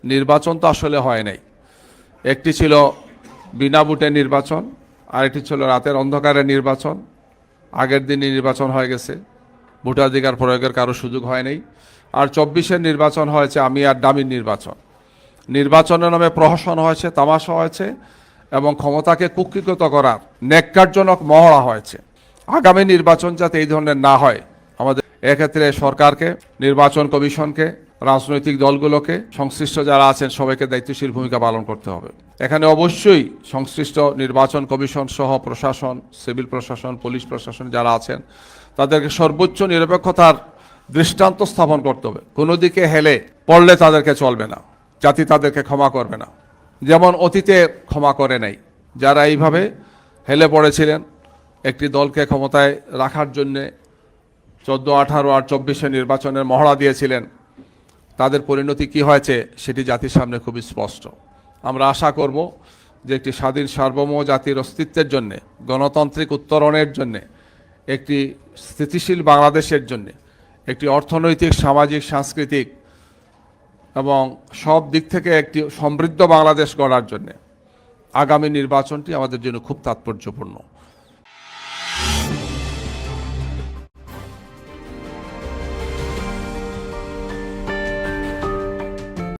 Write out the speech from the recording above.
নির্বাচন তো আসলে হয় নাই। একটি ছিল বিনা ভোটে নির্বাচন, আরেকটি ছিল রাতের অন্ধকারে নির্বাচন। আগের দিনই নির্বাচন হয়ে গেছে, ভোটাধিকার প্রয়োগের কারো সুযোগ হয় নাই। আর 24-এর নির্বাচন হয়েছে আমি আর ডামির নির্বাচন। নির্বাচনের নামে প্রহসন হয়েছে, তামাশা হয়েছে এবং ক্ষমতাকে কুক্ষিগত করার ন্যাক্কারজনক মহড়া হয়েছে। আগামী নির্বাচন যাতে এই ধরনের না হয়, আমাদের এক্ষেত্রে সরকারকে, নির্বাচন কমিশনকে, রাজনৈতিক দলগুলোকে, সংশ্লিষ্ট যারা আছেন সবাইকে দায়িত্বশীল ভূমিকা পালন করতে হবে। এখানে অবশ্যই সংশ্লিষ্ট নির্বাচন কমিশন সহ প্রশাসন, সিভিল প্রশাসন, পুলিশ প্রশাসন যারা আছেন তাদেরকে সর্বোচ্চ নিরপেক্ষতার দৃষ্টান্ত স্থাপন করতে হবে। কোনো দিকে হেলে পড়লে তাদেরকে চলবে না, জাতি তাদেরকে ক্ষমা করবে না, যেমন অতীতে ক্ষমা করে নাই। যারা এইভাবে হেলে পড়েছিলেন একটি দলকে ক্ষমতায় রাখার জন্যে 14, 18 আর 24-এ নির্বাচনের মহড়া দিয়েছিলেন, তাদের পরিণতি কি হয়েছে সেটি জাতির সামনে খুবই স্পষ্ট। আমরা আশা করব যে একটি স্বাধীন সার্বভৌম জাতির অস্তিত্বের জন্যে, গণতান্ত্রিক উত্তরণের জন্যে, একটি স্থিতিশীল বাংলাদেশের জন্যে, একটি অর্থনৈতিক, সামাজিক, সাংস্কৃতিক এবং সব দিক থেকে একটি সমৃদ্ধ বাংলাদেশ গড়ার জন্যে আগামী নির্বাচনটি আমাদের জন্য খুব তাৎপর্যপূর্ণ।